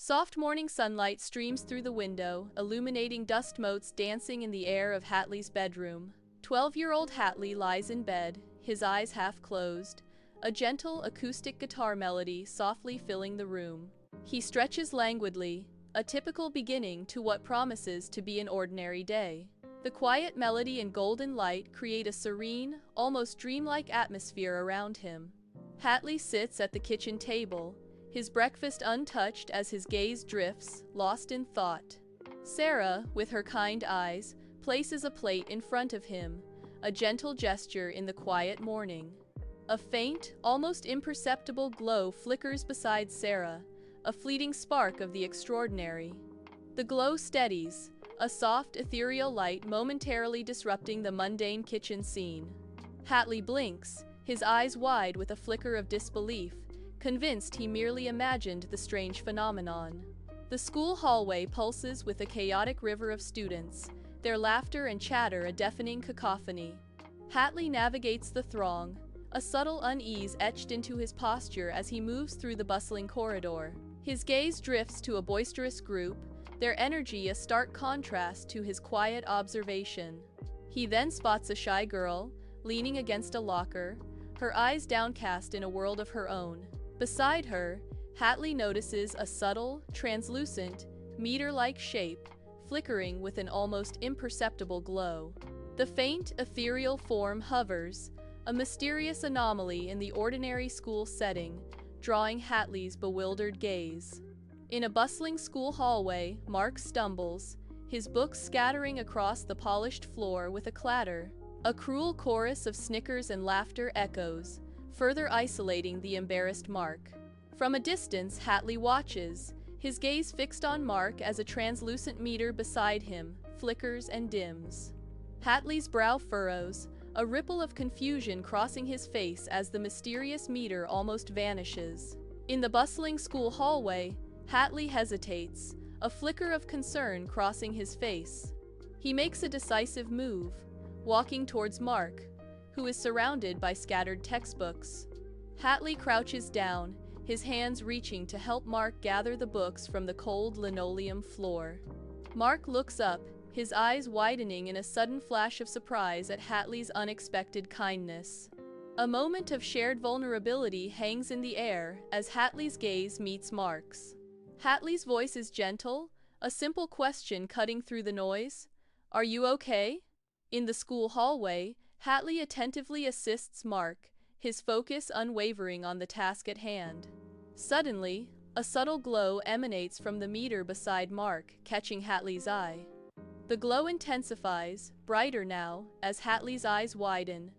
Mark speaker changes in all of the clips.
Speaker 1: Soft morning sunlight streams through the window, illuminating dust motes dancing in the air of Hatley's bedroom. 12-year-old Hatley lies in bed, his eyes half closed, a gentle acoustic guitar melody softly filling the room. He stretches languidly, a typical beginning to what promises to be an ordinary day. The quiet melody and golden light create a serene, almost dreamlike atmosphere around him. Hatley sits at the kitchen table, his breakfast untouched as his gaze drifts, lost in thought. Sarah, with her kind eyes, places a plate in front of him, a gentle gesture in the quiet morning. A faint, almost imperceptible glow flickers beside Sarah, a fleeting spark of the extraordinary. The glow steadies, a soft, ethereal light momentarily disrupting the mundane kitchen scene. Hatley blinks, his eyes wide with a flicker of disbelief, convinced he merely imagined the strange phenomenon. The school hallway pulses with a chaotic river of students, their laughter and chatter a deafening cacophony. Hatley navigates the throng, a subtle unease etched into his posture as he moves through the bustling corridor. His gaze drifts to a boisterous group, their energy a stark contrast to his quiet observation. He then spots a shy girl, leaning against a locker, her eyes downcast in a world of her own. Beside her, Hatley notices a subtle, translucent, meter-like shape, flickering with an almost imperceptible glow. The faint, ethereal form hovers, a mysterious anomaly in the ordinary school setting, drawing Hatley's bewildered gaze. In a bustling school hallway, Mark stumbles, his books scattering across the polished floor with a clatter. A cruel chorus of snickers and laughter echoes, further isolating the embarrassed Mark. From a distance, Hatley watches, his gaze fixed on Mark as a translucent meter beside him flickers and dims. Hatley's brow furrows, a ripple of confusion crossing his face as the mysterious meter almost vanishes. In the bustling school hallway, Hatley hesitates, a flicker of concern crossing his face. He makes a decisive move, walking towards Mark, who is surrounded by scattered textbooks. Hatley crouches down, his hands reaching to help Mark gather the books from the cold linoleum floor. Mark looks up, his eyes widening in a sudden flash of surprise at Hatley's unexpected kindness. A moment of shared vulnerability hangs in the air as Hatley's gaze meets Mark's. Hatley's voice is gentle, a simple question cutting through the noise. "Are you okay?" In the school hallway, Hatley attentively assists Mark, his focus unwavering on the task at hand. Suddenly, a subtle glow emanates from the meter beside Mark, catching Hatley's eye. The glow intensifies, brighter now, as Hatley's eyes widen,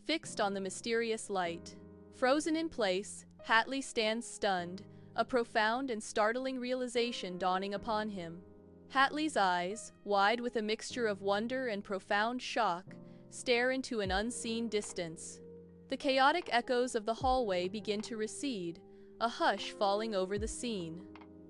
Speaker 1: fixed on the mysterious light. Frozen in place, Hatley stands stunned, a profound and startling realization dawning upon him. Hatley's eyes, wide with a mixture of wonder and profound shock, stare into an unseen distance. The chaotic echoes of the hallway begin to recede, a hush falling over the scene.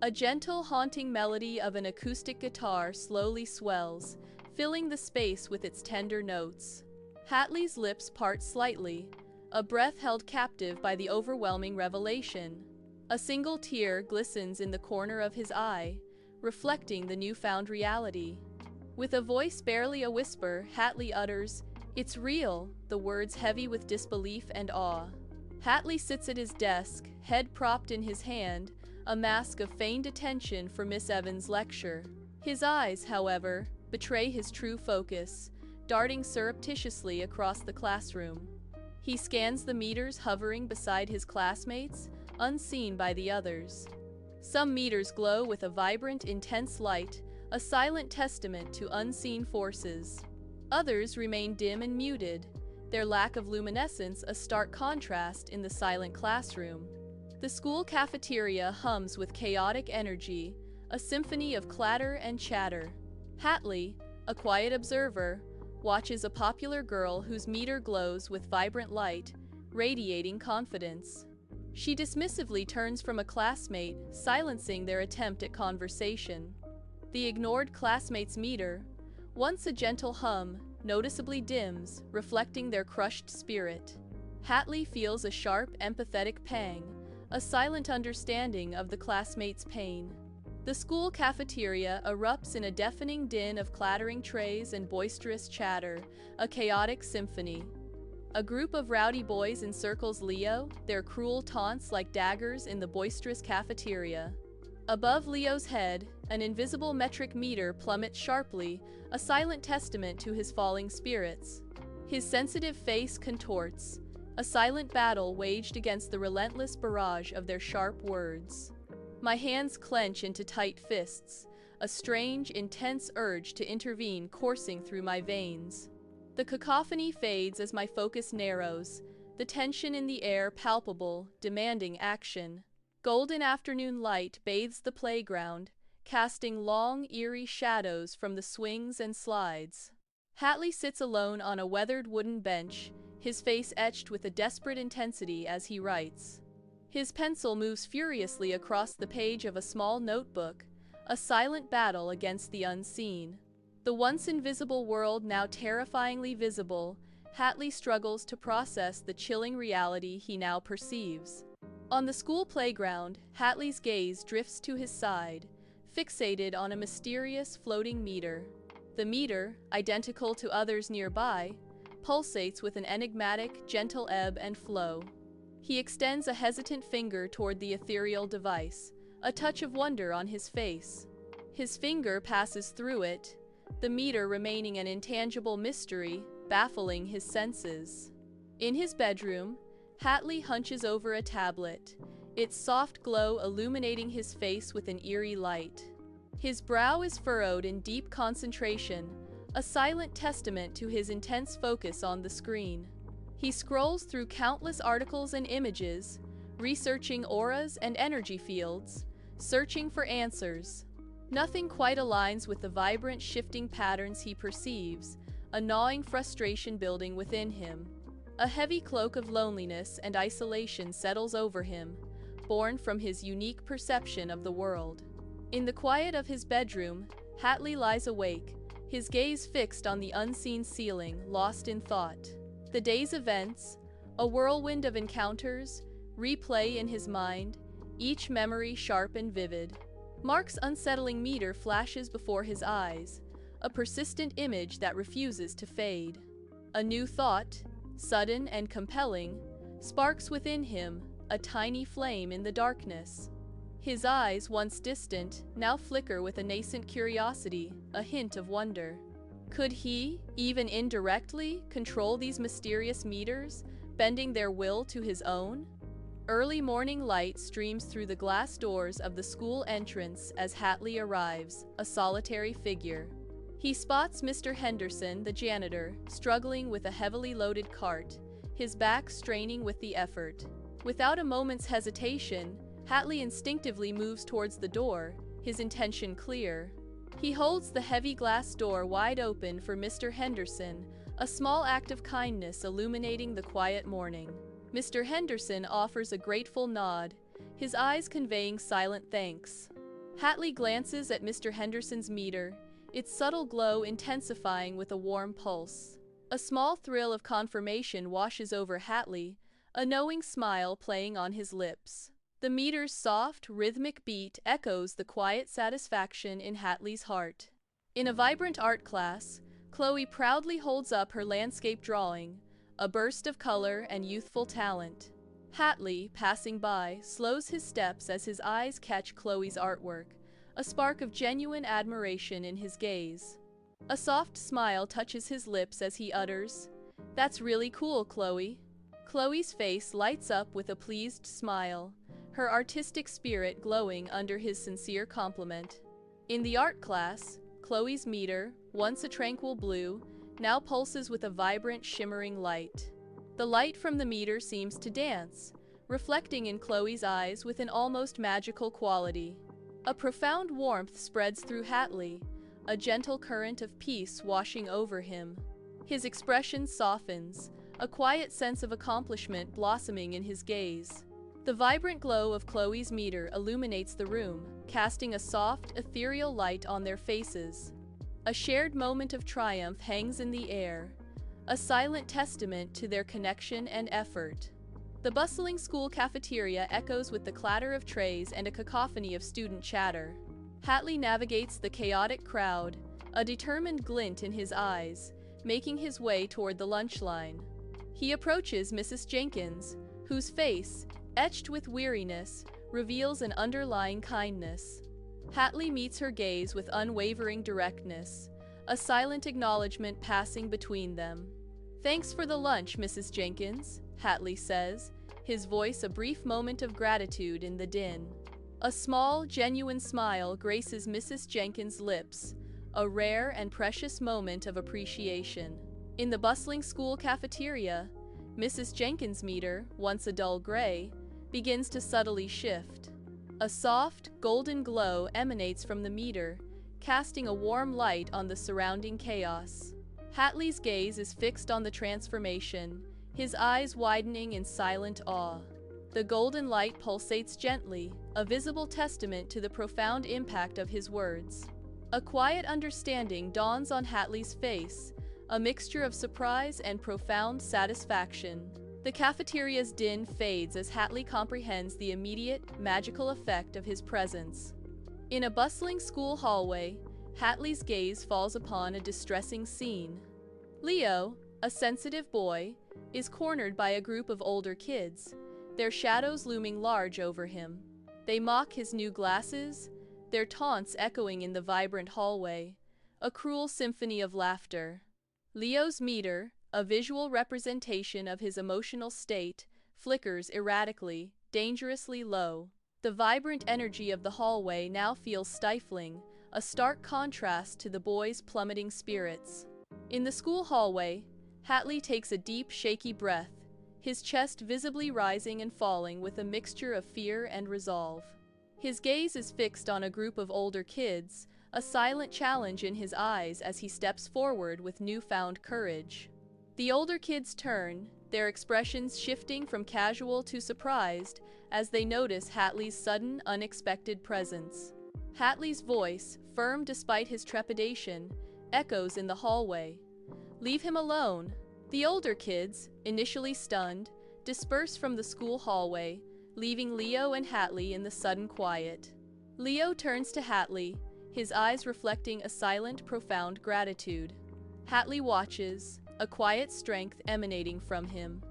Speaker 1: A gentle, haunting melody of an acoustic guitar slowly swells, filling the space with its tender notes. Hatley's lips part slightly, a breath held captive by the overwhelming revelation. A single tear glistens in the corner of his eye, reflecting the newfound reality. With a voice barely a whisper, Hatley utters, "It's real," the words heavy with disbelief and awe. Hatley sits at his desk, head propped in his hand, a mask of feigned attention for Miss Evans' lecture. His eyes, however, betray his true focus, darting surreptitiously across the classroom. He scans the meters hovering beside his classmates, unseen by the others. Some meters glow with a vibrant, intense light, a silent testament to unseen forces. Others remain dim and muted, their lack of luminescence a stark contrast in the silent classroom. The school cafeteria hums with chaotic energy, a symphony of clatter and chatter. Hatley, a quiet observer, watches a popular girl whose meter glows with vibrant light, radiating confidence. She dismissively turns from a classmate, silencing their attempt at conversation. The ignored classmate's meter, once a gentle hum, noticeably dims, reflecting their crushed spirit. Hatley feels a sharp, empathetic pang, a silent understanding of the classmate's pain. The school cafeteria erupts in a deafening din of clattering trays and boisterous chatter, a chaotic symphony. A group of rowdy boys encircles Leo, their cruel taunts like daggers in the boisterous cafeteria. Above Leo's head, an invisible metric meter plummets sharply, a silent testament to his falling spirits. His sensitive face contorts, a silent battle waged against the relentless barrage of their sharp words. My hands clench into tight fists, a strange, intense urge to intervene coursing through my veins. The cacophony fades as my focus narrows, the tension in the air palpable, demanding action. Golden afternoon light bathes the playground, casting long, eerie shadows from the swings and slides. Hatley sits alone on a weathered wooden bench, his face etched with a desperate intensity as he writes. His pencil moves furiously across the page of a small notebook, a silent battle against the unseen. The once invisible world now terrifyingly visible, Hatley struggles to process the chilling reality he now perceives. On the school playground, Hatley's gaze drifts to his side, fixated on a mysterious floating meter. The meter, identical to others nearby, pulsates with an enigmatic, gentle ebb and flow. He extends a hesitant finger toward the ethereal device, a touch of wonder on his face. His finger passes through it, the meter remaining an intangible mystery, baffling his senses. In his bedroom, Hatley hunches over a tablet, its soft glow illuminating his face with an eerie light. His brow is furrowed in deep concentration, a silent testament to his intense focus on the screen. He scrolls through countless articles and images, researching auras and energy fields, searching for answers. Nothing quite aligns with the vibrant, shifting patterns he perceives, a gnawing frustration building within him. A heavy cloak of loneliness and isolation settles over him, born from his unique perception of the world. In the quiet of his bedroom, Hatley lies awake, his gaze fixed on the unseen ceiling, lost in thought. The day's events, a whirlwind of encounters, replay in his mind, each memory sharp and vivid. Mark's unsettling meter flashes before his eyes, a persistent image that refuses to fade. A new thought, sudden and compelling, sparks within him, a tiny flame in the darkness. His eyes, once distant, now flicker with a nascent curiosity, a hint of wonder. Could he, even indirectly, control these mysterious meters, bending their will to his own? Early morning light streams through the glass doors of the school entrance as Hatley arrives, a solitary figure. He spots Mr. Henderson, the janitor, struggling with a heavily loaded cart, his back straining with the effort. Without a moment's hesitation, Hatley instinctively moves towards the door, his intention clear. He holds the heavy glass door wide open for Mr. Henderson, a small act of kindness illuminating the quiet morning. Mr. Henderson offers a grateful nod, his eyes conveying silent thanks. Hatley glances at Mr. Henderson's meter, its subtle glow intensifying with a warm pulse. A small thrill of confirmation washes over Hatley, a knowing smile playing on his lips. The meter's soft, rhythmic beat echoes the quiet satisfaction in Hatley's heart. In a vibrant art class, Chloe proudly holds up her landscape drawing, a burst of color and youthful talent. Hatley, passing by, slows his steps as his eyes catch Chloe's artwork, a spark of genuine admiration in his gaze. A soft smile touches his lips as he utters, "That's really cool, Chloe." Chloe's face lights up with a pleased smile, her artistic spirit glowing under his sincere compliment. In the art class, Chloe's meter, once a tranquil blue, now pulses with a vibrant, shimmering light. The light from the meter seems to dance, reflecting in Chloe's eyes with an almost magical quality. A profound warmth spreads through Hatley, a gentle current of peace washing over him. His expression softens, a quiet sense of accomplishment blossoming in his gaze. The vibrant glow of Chloe's meter illuminates the room, casting a soft, ethereal light on their faces. A shared moment of triumph hangs in the air, a silent testament to their connection and effort. The bustling school cafeteria echoes with the clatter of trays and a cacophony of student chatter. Hatley navigates the chaotic crowd, a determined glint in his eyes, making his way toward the lunch line. He approaches Mrs. Jenkins, whose face, etched with weariness, reveals an underlying kindness. Hatley meets her gaze with unwavering directness, a silent acknowledgement passing between them. "Thanks for the lunch, Mrs. Jenkins," Hatley says, his voice a brief moment of gratitude in the din. A small, genuine smile graces Mrs. Jenkins' lips, a rare and precious moment of appreciation. In the bustling school cafeteria, Mrs. Jenkins' meter, once a dull gray, begins to subtly shift. A soft, golden glow emanates from the meter, casting a warm light on the surrounding chaos. Hatley's gaze is fixed on the transformation, his eyes widening in silent awe. The golden light pulsates gently, a visible testament to the profound impact of his words. A quiet understanding dawns on Hatley's face, a mixture of surprise and profound satisfaction. The cafeteria's din fades as Hatley comprehends the immediate, magical effect of his presence. In a bustling school hallway, Hatley's gaze falls upon a distressing scene. Leo, a sensitive boy, is cornered by a group of older kids, their shadows looming large over him. They mock his new glasses, their taunts echoing in the vibrant hallway, a cruel symphony of laughter. Leo's meter, a visual representation of his emotional state, flickers erratically, dangerously low. The vibrant energy of the hallway now feels stifling, a stark contrast to the boy's plummeting spirits. In the school hallway, Hatley takes a deep, shaky breath, his chest visibly rising and falling with a mixture of fear and resolve. His gaze is fixed on a group of older kids, a silent challenge in his eyes as he steps forward with newfound courage. The older kids turn, their expressions shifting from casual to surprised as they notice Hatley's sudden, unexpected presence. Hatley's voice, firm despite his trepidation, echoes in the hallway. "Leave him alone." The older kids, initially stunned, disperse from the school hallway, leaving Leo and Hatley in the sudden quiet. Leo turns to Hatley, his eyes reflecting a silent, profound gratitude. Hatley watches, a quiet strength emanating from him.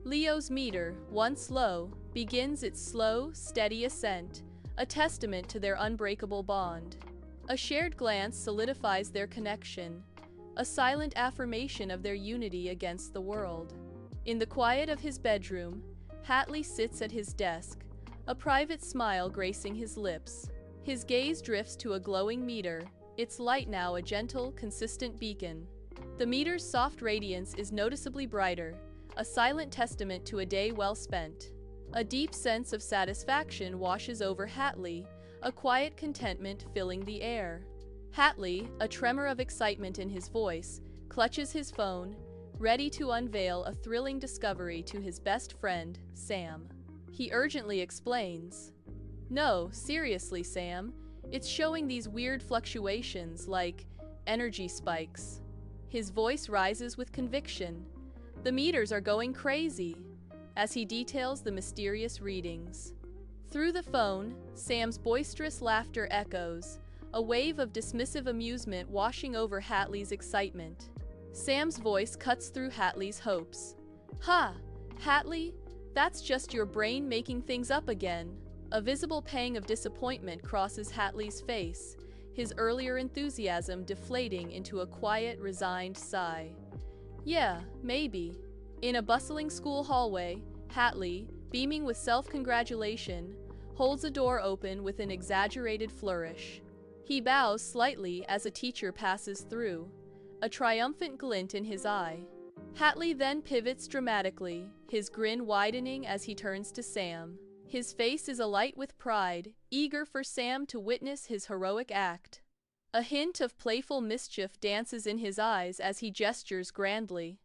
Speaker 1: Leo's meter, once low, begins its slow, steady ascent, a testament to their unbreakable bond. A shared glance solidifies their connection, a silent affirmation of their unity against the world. In the quiet of his bedroom, Hatley sits at his desk, a private smile gracing his lips. His gaze drifts to a glowing meter, its light now a gentle, consistent beacon. The meter's soft radiance is noticeably brighter, a silent testament to a day well spent. A deep sense of satisfaction washes over Hatley, a quiet contentment filling the air. Hatley, a tremor of excitement in his voice, clutches his phone, ready to unveil a thrilling discovery to his best friend, Sam. He urgently explains, "No, seriously, Sam, it's showing these weird fluctuations like energy spikes." His voice rises with conviction. "The meters are going crazy," as he details the mysterious readings. Through the phone, Sam's boisterous laughter echoes, a wave of dismissive amusement washing over Hatley's excitement. Sam's voice cuts through Hatley's hopes. "Ha! Hatley, that's just your brain making things up again." A visible pang of disappointment crosses Hatley's face, his earlier enthusiasm deflating into a quiet, resigned sigh. "Yeah, maybe." In a bustling school hallway, Hatley, beaming with self-congratulation, holds a door open with an exaggerated flourish. He bows slightly as a teacher passes through, a triumphant glint in his eye. Hatley then pivots dramatically, his grin widening as he turns to Sam. His face is alight with pride, eager for Sam to witness his heroic act. A hint of playful mischief dances in his eyes as he gestures grandly.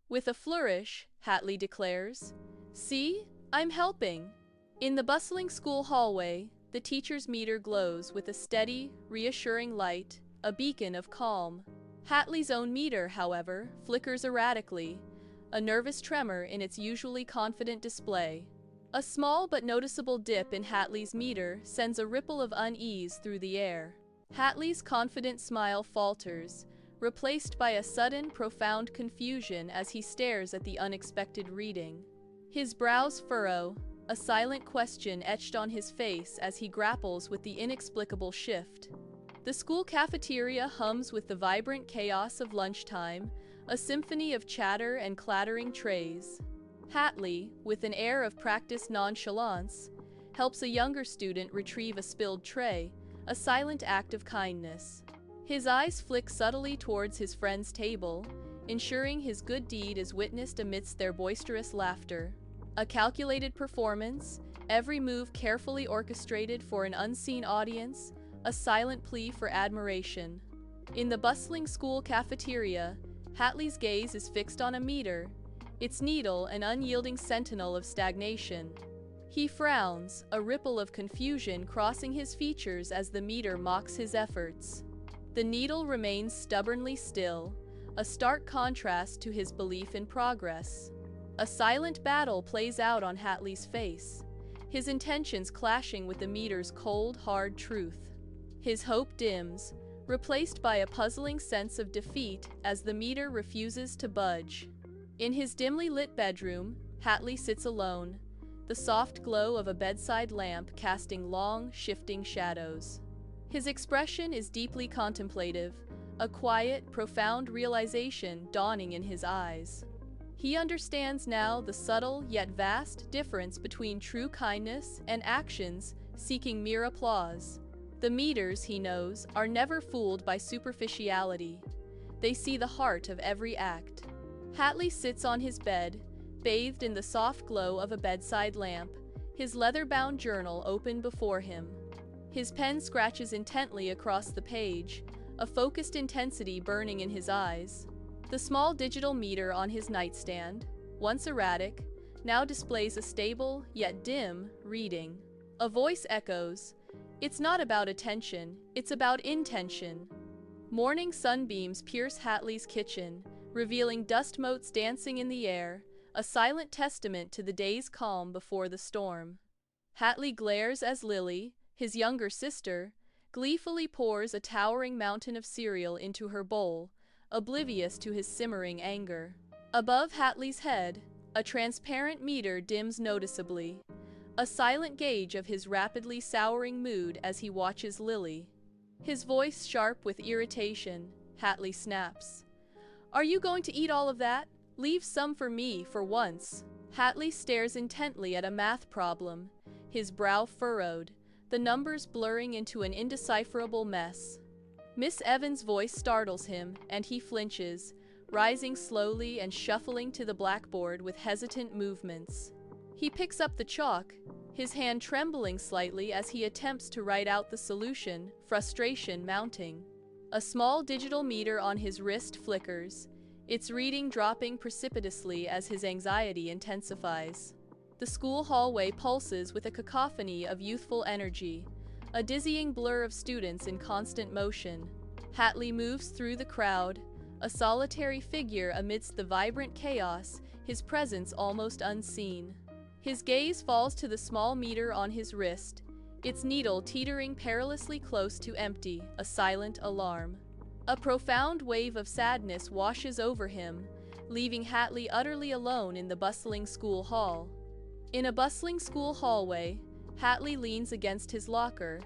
Speaker 1: With a flourish, Hatley declares, "See, I'm helping." In the bustling school hallway, the teacher's meter glows with a steady, reassuring light, a beacon of calm. Hatley's own meter, however, flickers erratically, a nervous tremor in its usually confident display. A small but noticeable dip in Hatley's meter sends a ripple of unease through the air. Hatley's confident smile falters, replaced by a sudden, profound confusion as he stares at the unexpected reading. His brows furrow, a silent question etched on his face as he grapples with the inexplicable shift. The school cafeteria hums with the vibrant chaos of lunchtime, a symphony of chatter and clattering trays. Hatley, with an air of practiced nonchalance, helps a younger student retrieve a spilled tray, a silent act of kindness. His eyes flick subtly towards his friend's table, ensuring his good deed is witnessed amidst their boisterous laughter. A calculated performance, every move carefully orchestrated for an unseen audience, a silent plea for admiration. In the bustling school cafeteria, Hatley's gaze is fixed on a meter, its needle an unyielding sentinel of stagnation. He frowns, a ripple of confusion crossing his features as the meter mocks his efforts. The needle remains stubbornly still, a stark contrast to his belief in progress. A silent battle plays out on Hatley's face, his intentions clashing with the meter's cold, hard truth. His hope dims, replaced by a puzzling sense of defeat as the meter refuses to budge. In his dimly lit bedroom, Hatley sits alone, the soft glow of a bedside lamp casting long, shifting shadows. His expression is deeply contemplative, a quiet, profound realization dawning in his eyes. He understands now the subtle yet vast difference between true kindness and actions seeking mere applause. The meters, he knows, are never fooled by superficiality. They see the heart of every act. Hatley sits on his bed, bathed in the soft glow of a bedside lamp, his leather-bound journal open before him. His pen scratches intently across the page, a focused intensity burning in his eyes. The small digital meter on his nightstand, once erratic, now displays a stable, yet dim, reading. A voice echoes, "It's not about attention, it's about intention." Morning sunbeams pierce Hatley's kitchen, revealing dust motes dancing in the air, a silent testament to the day's calm before the storm. Hatley glares as Lily, his younger sister, gleefully pours a towering mountain of cereal into her bowl, oblivious to his simmering anger. Above Hatley's head, a transparent meter dims noticeably, a silent gauge of his rapidly souring mood as he watches Lily. His voice sharp with irritation, Hatley snaps, "Are you going to eat all of that? Leave some for me, for once." Hatley stares intently at a math problem, his brow furrowed, the numbers blurring into an indecipherable mess. Miss Evans' voice startles him, and he flinches, rising slowly and shuffling to the blackboard with hesitant movements. He picks up the chalk, his hand trembling slightly as he attempts to write out the solution, frustration mounting. A small digital meter on his wrist flickers, its reading dropping precipitously as his anxiety intensifies. The school hallway pulses with a cacophony of youthful energy, a dizzying blur of students in constant motion. Hatley moves through the crowd, a solitary figure amidst the vibrant chaos, his presence almost unseen. His gaze falls to the small meter on his wrist, its needle teetering perilously close to empty, a silent alarm. A profound wave of sadness washes over him, leaving Hatley utterly alone in the bustling school hall. In a bustling school hallway, Hatley leans against his locker,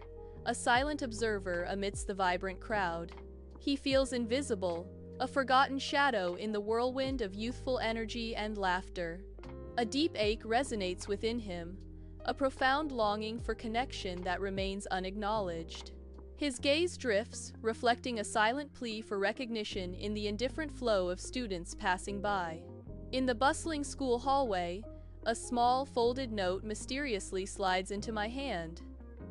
Speaker 1: a silent observer amidst the vibrant crowd. He feels invisible, a forgotten shadow in the whirlwind of youthful energy and laughter. A deep ache resonates within him, a profound longing for connection that remains unacknowledged. His gaze drifts, reflecting a silent plea for recognition in the indifferent flow of students passing by. In the bustling school hallway, a small, folded note mysteriously slides into my hand.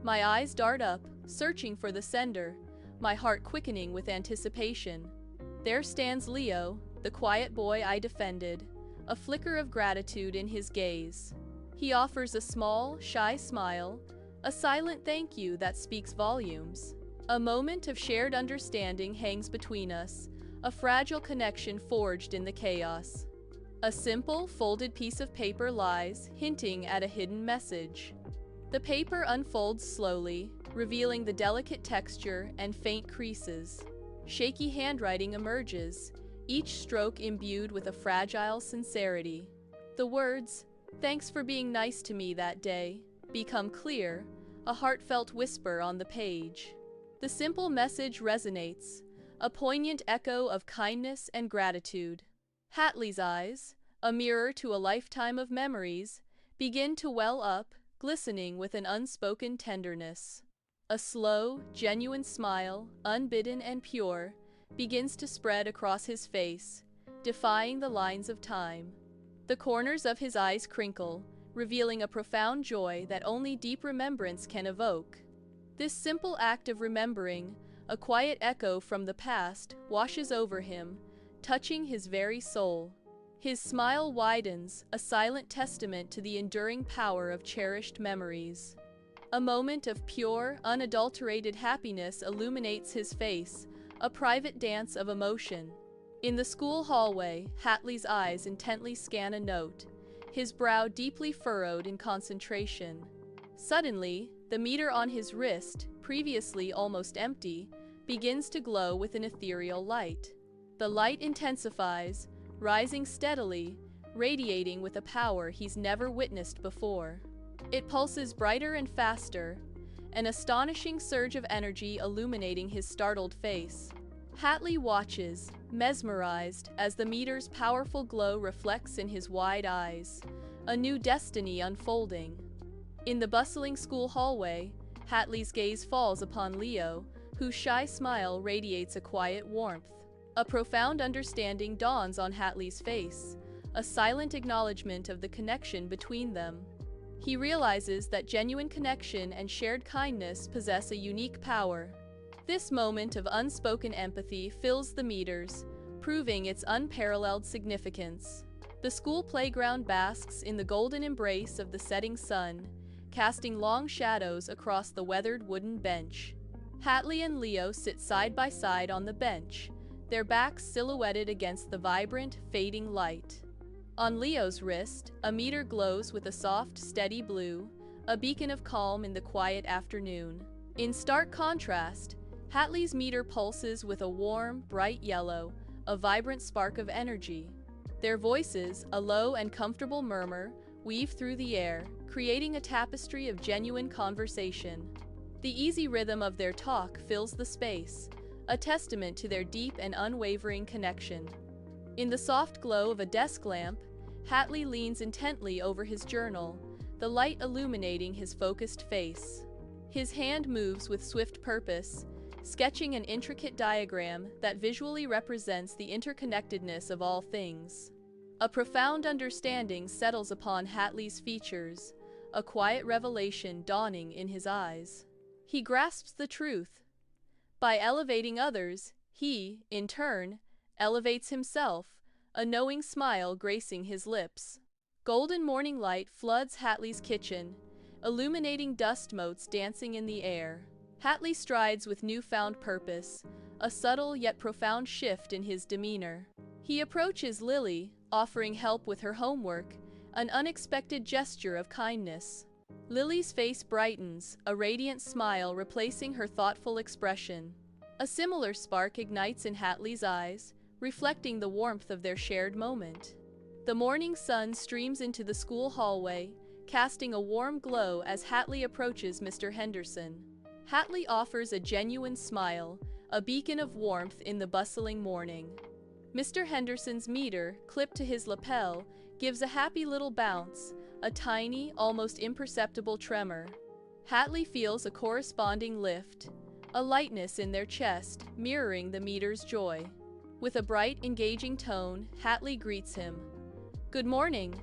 Speaker 1: My eyes dart up, searching for the sender, my heart quickening with anticipation. There stands Leo, the quiet boy I defended, a flicker of gratitude in his gaze. He offers a small, shy smile, a silent thank you that speaks volumes. A moment of shared understanding hangs between us, a fragile connection forged in the chaos. A simple, folded piece of paper lies, hinting at a hidden message. The paper unfolds slowly, revealing the delicate texture and faint creases. Shaky handwriting emerges, each stroke imbued with a fragile sincerity. The words, "Thanks for being nice to me that day," become clear, a heartfelt whisper on the page. The simple message resonates, a poignant echo of kindness and gratitude. Hatley's eyes, a mirror to a lifetime of memories, begin to well up, glistening with an unspoken tenderness. A slow, genuine smile, unbidden and pure, begins to spread across his face, defying the lines of time. The corners of his eyes crinkle, revealing a profound joy that only deep remembrance can evoke. This simple act of remembering, a quiet echo from the past, washes over him, touching his very soul. His smile widens, a silent testament to the enduring power of cherished memories. A moment of pure, unadulterated happiness illuminates his face, a private dance of emotion. In the school hallway, Hatley's eyes intently scan a note, his brow deeply furrowed in concentration. Suddenly, the meter on his wrist, previously almost empty, begins to glow with an ethereal light. The light intensifies, rising steadily, radiating with a power he's never witnessed before. It pulses brighter and faster, an astonishing surge of energy illuminating his startled face. Hatley watches, mesmerized, as the meter's powerful glow reflects in his wide eyes, a new destiny unfolding. In the bustling school hallway, Hatley's gaze falls upon Leo, whose shy smile radiates a quiet warmth. A profound understanding dawns on Hatley's face, a silent acknowledgement of the connection between them. He realizes that genuine connection and shared kindness possess a unique power. This moment of unspoken empathy fills the meters, proving its unparalleled significance. The school playground basks in the golden embrace of the setting sun, casting long shadows across the weathered wooden bench. Hatley and Leo sit side by side on the bench, their backs silhouetted against the vibrant, fading light. On Leo's wrist, a meter glows with a soft, steady blue, a beacon of calm in the quiet afternoon. In stark contrast, Hatley's meter pulses with a warm, bright yellow, a vibrant spark of energy. Their voices, a low and comfortable murmur, weave through the air, creating a tapestry of genuine conversation. The easy rhythm of their talk fills the space, a testament to their deep and unwavering connection. In the soft glow of a desk lamp, Hatley leans intently over his journal, the light illuminating his focused face. His hand moves with swift purpose, sketching an intricate diagram that visually represents the interconnectedness of all things. A profound understanding settles upon Hatley's features, a quiet revelation dawning in his eyes. He grasps the truth. By elevating others, he, in turn, elevates himself, a knowing smile gracing his lips. Golden morning light floods Hatley's kitchen, illuminating dust motes dancing in the air. Hatley strides with newfound purpose, a subtle yet profound shift in his demeanor. He approaches Lily, offering help with her homework, an unexpected gesture of kindness. Lily's face brightens, a radiant smile replacing her thoughtful expression. A similar spark ignites in Hatley's eyes, reflecting the warmth of their shared moment. The morning sun streams into the school hallway, casting a warm glow as Hatley approaches Mr. Henderson. Hatley offers a genuine smile, a beacon of warmth in the bustling morning. Mr. Henderson's meter, clipped to his lapel, gives a happy little bounce, a tiny, almost imperceptible tremor. Hatley feels a corresponding lift, a lightness in their chest, mirroring the meter's joy. With a bright, engaging tone, Hatley greets him. "Good morning."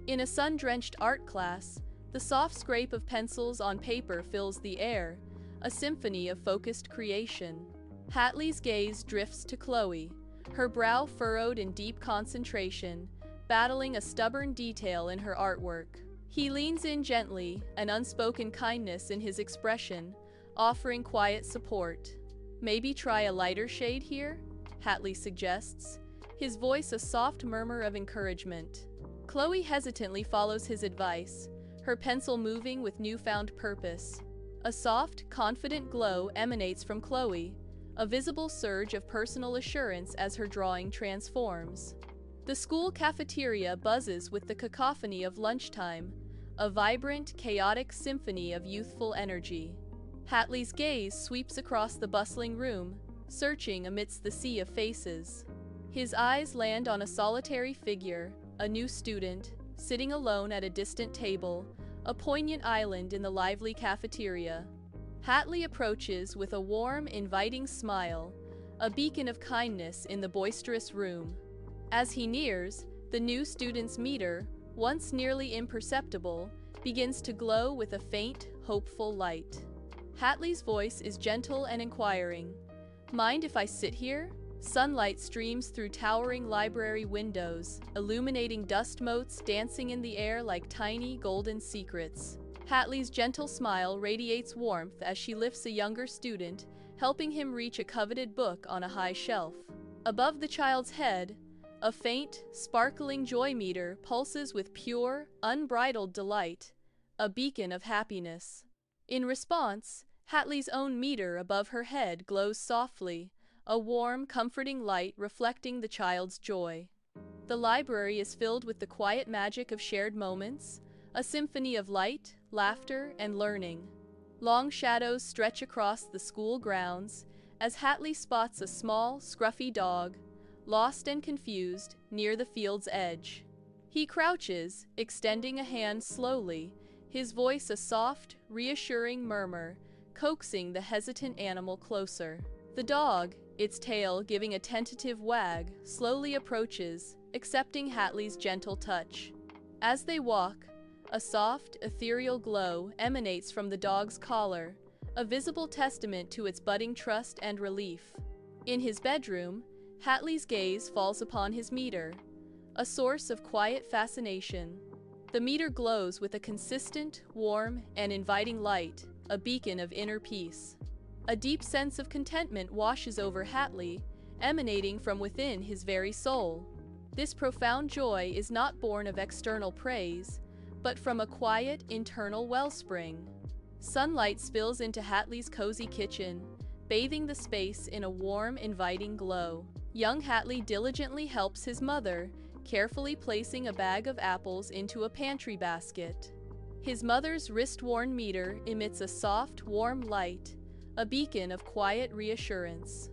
Speaker 1: In a sun-drenched art class, the soft scrape of pencils on paper fills the air, a symphony of focused creation. Hatley's gaze drifts to Chloe, her brow furrowed in deep concentration, battling a stubborn detail in her artwork. He leans in gently, an unspoken kindness in his expression, offering quiet support. "Maybe try a lighter shade here?" Hatley suggests, his voice a soft murmur of encouragement. Chloe hesitantly follows his advice, her pencil moving with newfound purpose. A soft, confident glow emanates from Chloe, a visible surge of personal assurance as her drawing transforms. The school cafeteria buzzes with the cacophony of lunchtime, a vibrant, chaotic symphony of youthful energy. Hatley's gaze sweeps across the bustling room, searching amidst the sea of faces. His eyes land on a solitary figure, a new student, sitting alone at a distant table, a poignant island in the lively cafeteria. Hatley approaches with a warm, inviting smile, a beacon of kindness in the boisterous room. As he nears, the new student's meter, once nearly imperceptible, begins to glow with a faint, hopeful light. Hatley's voice is gentle and inquiring. "Mind if I sit here?" Sunlight streams through towering library windows, illuminating dust motes dancing in the air like tiny golden secrets. Hatley's gentle smile radiates warmth as she lifts a younger student, helping him reach a coveted book on a high shelf. Above the child's head, a faint, sparkling joy meter pulses with pure, unbridled delight, a beacon of happiness. In response, Hatley's own meter above her head glows softly, a warm, comforting light reflecting the child's joy. The library is filled with the quiet magic of shared moments, a symphony of light, laughter, and learning. Long shadows stretch across the school grounds as Hatley spots a small, scruffy dog, lost and confused, near the field's edge. He crouches, extending a hand slowly, his voice a soft, reassuring murmur, coaxing the hesitant animal closer. The dog, its tail giving a tentative wag, slowly approaches, accepting Hatley's gentle touch. As they walk, a soft, ethereal glow emanates from the dog's collar, a visible testament to its budding trust and relief. In his bedroom, Hatley's gaze falls upon his meter, a source of quiet fascination. The meter glows with a consistent, warm, and inviting light, a beacon of inner peace. A deep sense of contentment washes over Hatley, emanating from within his very soul. This profound joy is not born of external praise, but from a quiet, internal wellspring. Sunlight spills into Hatley's cozy kitchen, bathing the space in a warm, inviting glow. Young Hatley diligently helps his mother, carefully placing a bag of apples into a pantry basket. His mother's wrist-worn meter emits a soft, warm light, a beacon of quiet reassurance.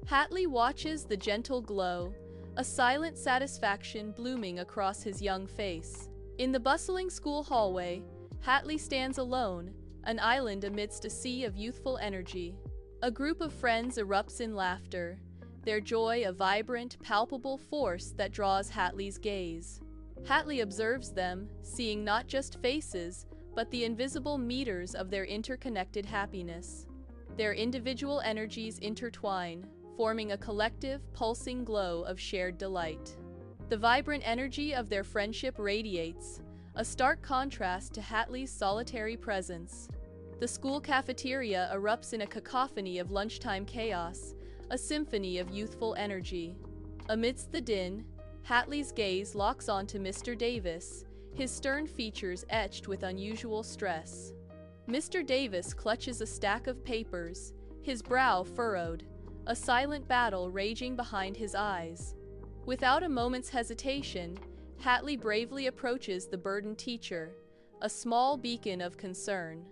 Speaker 1: Hatley watches the gentle glow, a silent satisfaction blooming across his young face. In the bustling school hallway, Hatley stands alone, an island amidst a sea of youthful energy. A group of friends erupts in laughter, their joy a vibrant, palpable force that draws Hatley's gaze. Hatley observes them, seeing not just faces, but the invisible meters of their interconnected happiness. Their individual energies intertwine, forming a collective, pulsing glow of shared delight. The vibrant energy of their friendship radiates, a stark contrast to Hatley's solitary presence. The school cafeteria erupts in a cacophony of lunchtime chaos, a symphony of youthful energy. Amidst the din, Hatley's gaze locks onto Mr. Davis, his stern features etched with unusual stress. Mr. Davis clutches a stack of papers, his brow furrowed, a silent battle raging behind his eyes. Without a moment's hesitation, Hatley bravely approaches the burdened teacher, a small beacon of concern.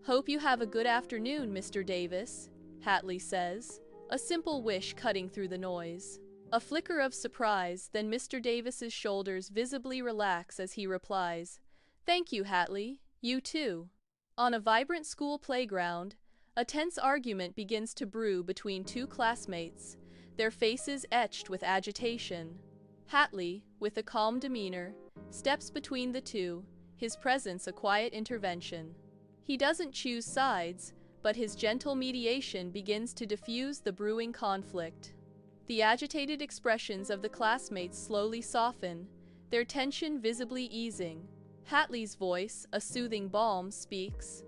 Speaker 1: "Hope you have a good afternoon, Mr. Davis," Hatley says, a simple wish cutting through the noise. A flicker of surprise, then Mr. Davis's shoulders visibly relax as he replies, "Thank you, Hatley. You too." On a vibrant school playground, a tense argument begins to brew between two classmates, their faces etched with agitation. Hatley, with a calm demeanor, steps between the two, his presence a quiet intervention. He doesn't choose sides, but his gentle mediation begins to diffuse the brewing conflict. The agitated expressions of the classmates slowly soften, their tension visibly easing. Hatley's voice, a soothing balm, speaks,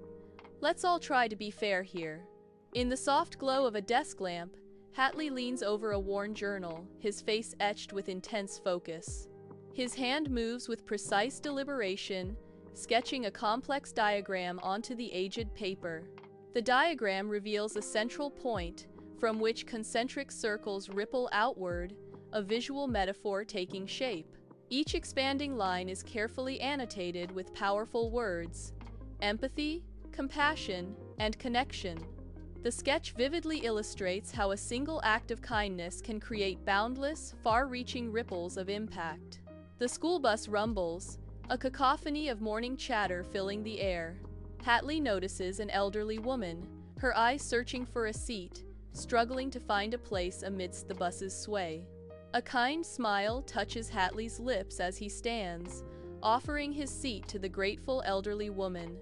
Speaker 1: "Let's all try to be fair here." In the soft glow of a desk lamp, Hatley leans over a worn journal, his face etched with intense focus. His hand moves with precise deliberation, sketching a complex diagram onto the aged paper. The diagram reveals a central point, from which concentric circles ripple outward, a visual metaphor taking shape. Each expanding line is carefully annotated with powerful words: empathy, compassion, and connection. The sketch vividly illustrates how a single act of kindness can create boundless, far-reaching ripples of impact. The school bus rumbles, a cacophony of morning chatter filling the air. Hatley notices an elderly woman, her eyes searching for a seat, struggling to find a place amidst the bus's sway. A kind smile touches Hatley's lips as he stands, offering his seat to the grateful elderly woman.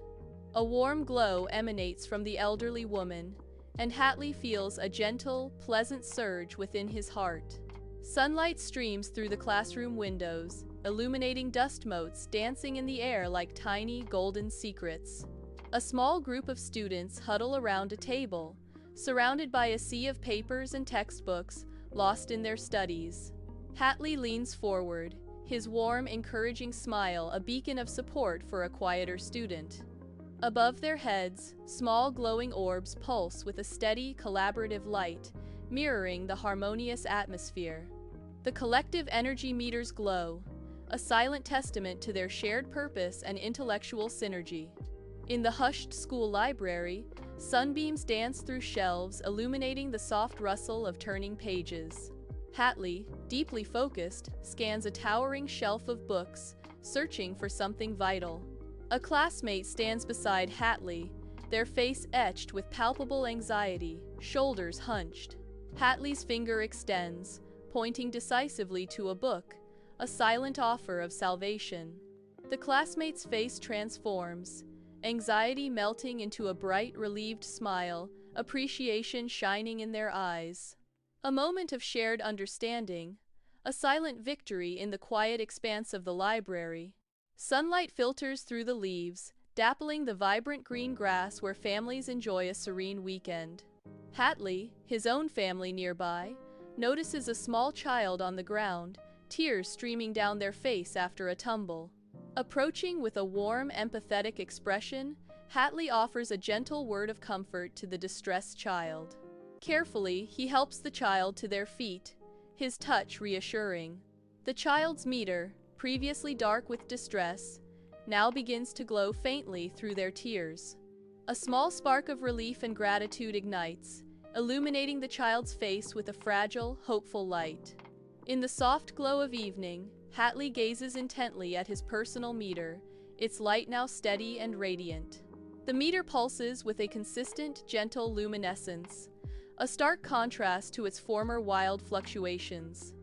Speaker 1: A warm glow emanates from the elderly woman, and Hatley feels a gentle, pleasant surge within his heart. Sunlight streams through the classroom windows, illuminating dust motes dancing in the air like tiny, golden secrets. A small group of students huddle around a table, surrounded by a sea of papers and textbooks, lost in their studies. Hatley leans forward, his warm, encouraging smile a beacon of support for a quieter student. Above their heads, small glowing orbs pulse with a steady, collaborative light, mirroring the harmonious atmosphere. The collective energy meters glow, a silent testament to their shared purpose and intellectual synergy. In the hushed school library, sunbeams dance through shelves, illuminating the soft rustle of turning pages. Hatley, deeply focused, scans a towering shelf of books, searching for something vital. A classmate stands beside Hatley, their face etched with palpable anxiety, shoulders hunched. Hatley's finger extends, pointing decisively to a book, a silent offer of salvation. The classmate's face transforms, anxiety melting into a bright, relieved smile, appreciation shining in their eyes. A moment of shared understanding, a silent victory in the quiet expanse of the library. Sunlight filters through the leaves, dappling the vibrant green grass where families enjoy a serene weekend. Hatley, his own family nearby, notices a small child on the ground, tears streaming down their face after a tumble. Approaching with a warm, empathetic expression, Hatley offers a gentle word of comfort to the distressed child. Carefully, he helps the child to their feet, his touch reassuring. The child's meter, previously dark with distress, now begins to glow faintly through their tears. A small spark of relief and gratitude ignites, illuminating the child's face with a fragile, hopeful light. In the soft glow of evening, Hatley gazes intently at his personal meter, its light now steady and radiant. The meter pulses with a consistent, gentle luminescence, a stark contrast to its former wild fluctuations.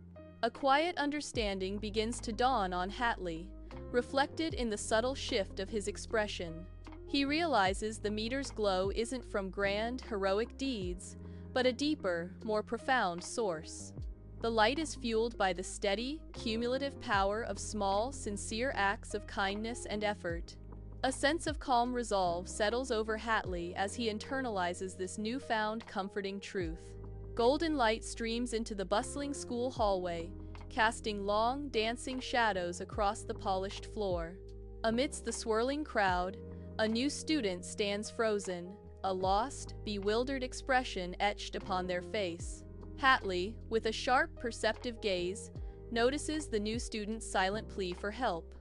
Speaker 1: A quiet understanding begins to dawn on Hatley, reflected in the subtle shift of his expression. He realizes the meter's glow isn't from grand, heroic deeds, but a deeper, more profound source. The light is fueled by the steady, cumulative power of small, sincere acts of kindness and effort. A sense of calm resolve settles over Hatley as he internalizes this newfound, comforting truth. Golden light streams into the bustling school hallway, casting long, dancing shadows across the polished floor. Amidst the swirling crowd, a new student stands frozen, a lost, bewildered expression etched upon their face. Hatley, with a sharp, perceptive gaze, notices the new student's silent plea for help.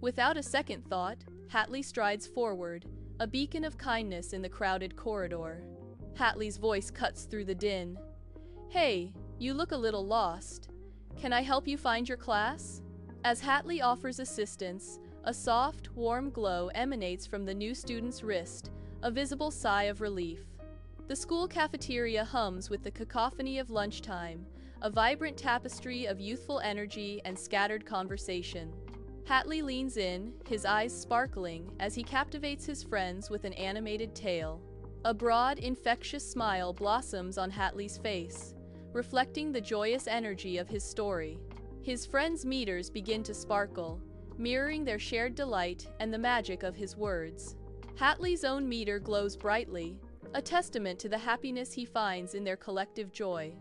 Speaker 1: Without a second thought, Hatley strides forward, a beacon of kindness in the crowded corridor. Hatley's voice cuts through the din. "Hey, you look a little lost. Can I help you find your class?" As Hatley offers assistance, a soft, warm glow emanates from the new student's wrist, a visible sigh of relief. The school cafeteria hums with the cacophony of lunchtime, a vibrant tapestry of youthful energy and scattered conversation. Hatley leans in, his eyes sparkling, as he captivates his friends with an animated tale. A broad, infectious smile blossoms on Hatley's face, reflecting the joyous energy of his story. His friends' meters begin to sparkle, mirroring their shared delight and the magic of his words. Hatley's own meter glows brightly, a testament to the happiness he finds in their collective joy.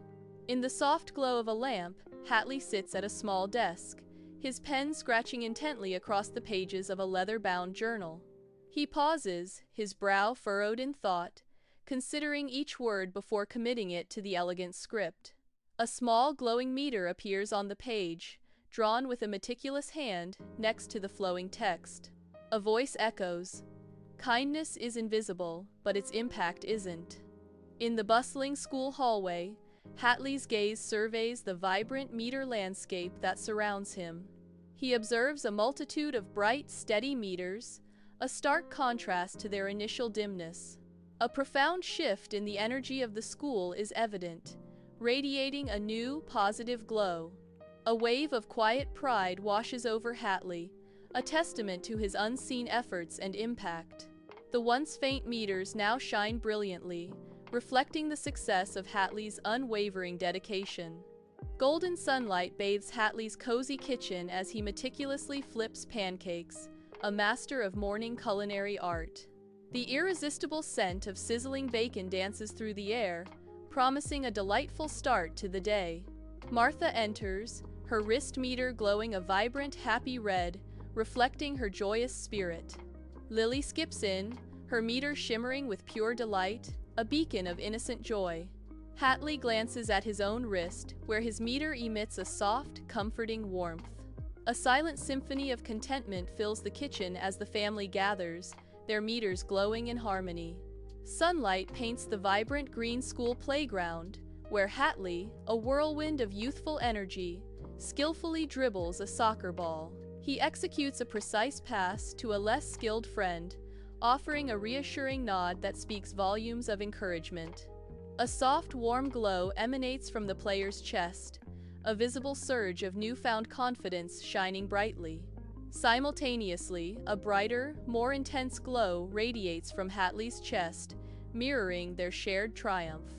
Speaker 1: In the soft glow of a lamp, Hatley sits at a small desk, his pen scratching intently across the pages of a leather-bound journal. He pauses, his brow furrowed in thought, considering each word before committing it to the elegant script. A small glowing meter appears on the page, drawn with a meticulous hand next to the flowing text. A voice echoes, "Kindness is invisible, but its impact isn't." In the bustling school hallway, Hatley's gaze surveys the vibrant meter landscape that surrounds him. He observes a multitude of bright, steady meters, a stark contrast to their initial dimness. A profound shift in the energy of the school is evident, radiating a new, positive glow. A wave of quiet pride washes over Hatley, a testament to his unseen efforts and impact. The once faint meters now shine brilliantly, reflecting the success of Hatley's unwavering dedication. Golden sunlight bathes Hatley's cozy kitchen as he meticulously flips pancakes, a master of morning culinary art. The irresistible scent of sizzling bacon dances through the air, promising a delightful start to the day. Martha enters, her wrist meter glowing a vibrant, happy red, reflecting her joyous spirit. Lily skips in, her meter shimmering with pure delight, a beacon of innocent joy. Hatley glances at his own wrist, where his meter emits a soft, comforting warmth. A silent symphony of contentment fills the kitchen as the family gathers, their meters glowing in harmony. Sunlight paints the vibrant green school playground, where Hatley, a whirlwind of youthful energy, skillfully dribbles a soccer ball. He executes a precise pass to a less skilled friend, offering a reassuring nod that speaks volumes of encouragement. A soft, warm glow emanates from the player's chest, a visible surge of newfound confidence shining brightly. Simultaneously, a brighter, more intense glow radiates from Hatley's chest, mirroring their shared triumph.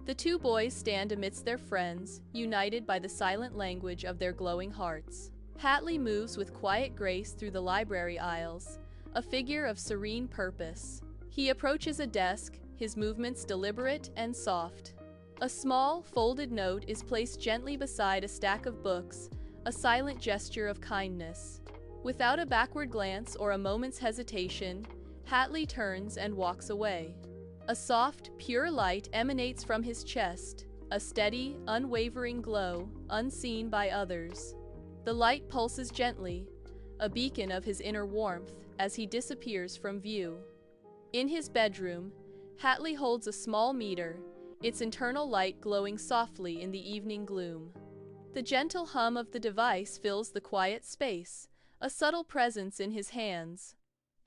Speaker 1: The two boys stand amidst their friends, united by the silent language of their glowing hearts. Hatley moves with quiet grace through the library aisles, a figure of serene purpose. He approaches a desk, his movements deliberate and soft. A small, folded note is placed gently beside a stack of books, a silent gesture of kindness. Without a backward glance or a moment's hesitation, Hatley turns and walks away. A soft, pure light emanates from his chest, a steady, unwavering glow, unseen by others. The light pulses gently, a beacon of his inner warmth, as he disappears from view. In his bedroom, Hatley holds a small meter, its internal light glowing softly in the evening gloom. The gentle hum of the device fills the quiet space, a subtle presence in his hands.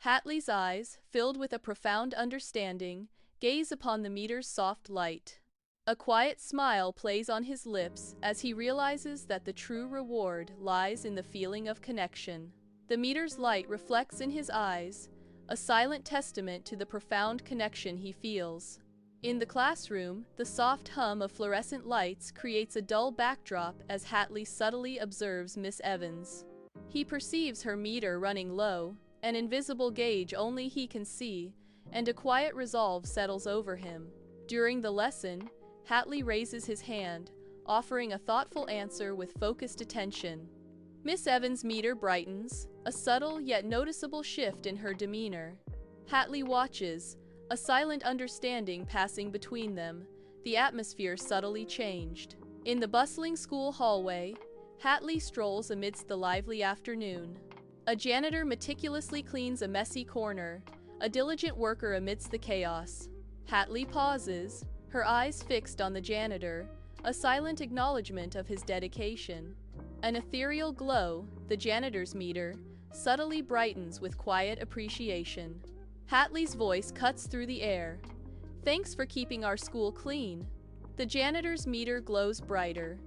Speaker 1: Hatley's eyes, filled with a profound understanding, gaze upon the meter's soft light. A quiet smile plays on his lips as he realizes that the true reward lies in the feeling of connection. The meter's light reflects in his eyes, a silent testament to the profound connection he feels. In the classroom, the soft hum of fluorescent lights creates a dull backdrop as Hatley subtly observes Miss Evans. He perceives her meter running low, an invisible gauge only he can see, and a quiet resolve settles over him. During the lesson, Hatley raises his hand, offering a thoughtful answer with focused attention. Miss Evans' meter brightens, a subtle yet noticeable shift in her demeanor. Hatley watches, a silent understanding passing between them, the atmosphere subtly changed. In the bustling school hallway, Hatley strolls amidst the lively afternoon. A janitor meticulously cleans a messy corner, a diligent worker amidst the chaos. Hatley pauses, her eyes fixed on the janitor, a silent acknowledgement of his dedication. An ethereal glow, the janitor's meter, subtly brightens with quiet appreciation. Hatley's voice cuts through the air. "Thanks for keeping our school clean." The janitor's meter glows brighter,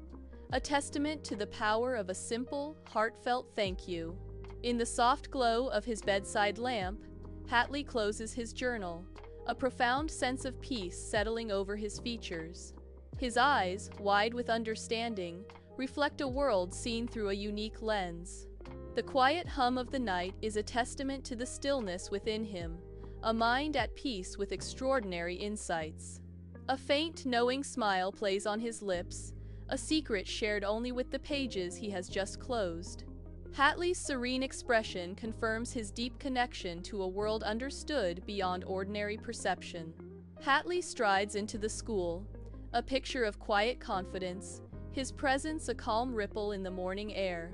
Speaker 1: a testament to the power of a simple, heartfelt thank you. In the soft glow of his bedside lamp, Hatley closes his journal, a profound sense of peace settling over his features. His eyes, wide with understanding, reflect a world seen through a unique lens. The quiet hum of the night is a testament to the stillness within him, a mind at peace with extraordinary insights. A faint, knowing smile plays on his lips, a secret shared only with the pages he has just closed. Hatley's serene expression confirms his deep connection to a world understood beyond ordinary perception. Hatley strides into the school, a picture of quiet confidence, his presence a calm ripple in the morning air.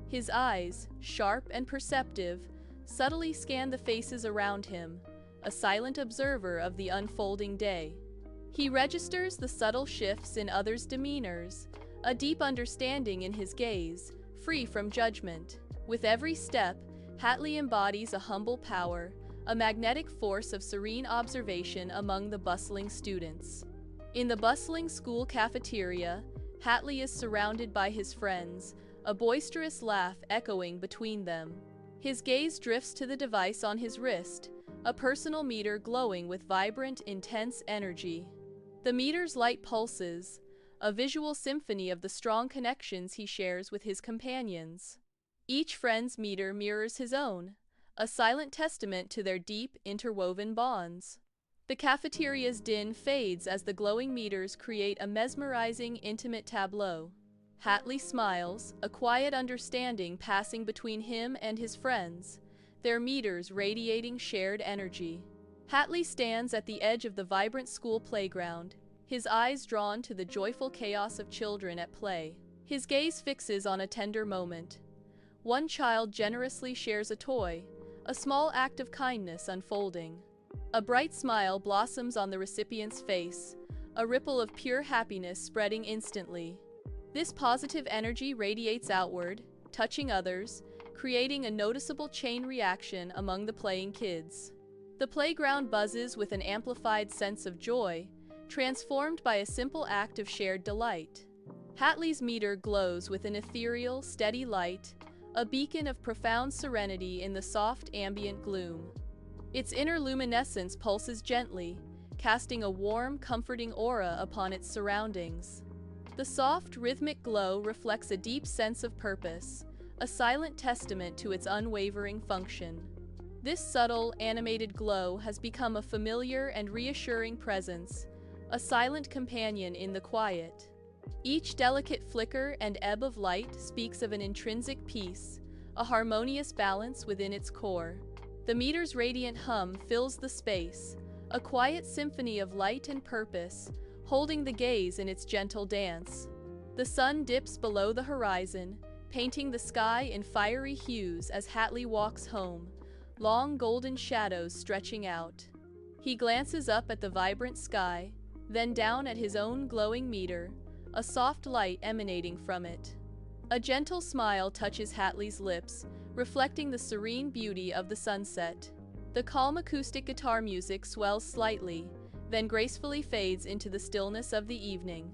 Speaker 1: His eyes, sharp and perceptive, subtly scan the faces around him, a silent observer of the unfolding day. He registers the subtle shifts in others' demeanors, a deep understanding in his gaze, free from judgment. With every step, Hatley embodies a humble power, a magnetic force of serene observation among the bustling students. In the bustling school cafeteria, Hatley is surrounded by his friends, a boisterous laugh echoing between them. His gaze drifts to the device on his wrist, a personal meter glowing with vibrant, intense energy. The meter's light pulses, a visual symphony of the strong connections he shares with his companions. Each friend's meter mirrors his own, a silent testament to their deep, interwoven bonds. The cafeteria's din fades as the glowing meters create a mesmerizing, intimate tableau. Hatley smiles, a quiet understanding passing between him and his friends, their meters radiating shared energy. Hatley stands at the edge of the vibrant school playground, his eyes drawn to the joyful chaos of children at play. His gaze fixes on a tender moment. One child generously shares a toy, a small act of kindness unfolding. A bright smile blossoms on the recipient's face, a ripple of pure happiness spreading instantly. This positive energy radiates outward, touching others, creating a noticeable chain reaction among the playing kids. The playground buzzes with an amplified sense of joy, transformed by a simple act of shared delight. Hatley's meter glows with an ethereal, steady light, a beacon of profound serenity in the soft ambient gloom. Its inner luminescence pulses gently, casting a warm, comforting aura upon its surroundings. The soft, rhythmic glow reflects a deep sense of purpose, a silent testament to its unwavering function. This subtle, animated glow has become a familiar and reassuring presence, a silent companion in the quiet. Each delicate flicker and ebb of light speaks of an intrinsic peace, a harmonious balance within its core. The meter's radiant hum fills the space, a quiet symphony of light and purpose, holding the gaze in its gentle dance. The sun dips below the horizon, painting the sky in fiery hues as Hatley walks home, long golden shadows stretching out. He glances up at the vibrant sky, then down at his own glowing meter, a soft light emanating from it. A gentle smile touches Hatley's lips, reflecting the serene beauty of the sunset. The calm acoustic guitar music swells slightly, then gracefully fades into the stillness of the evening.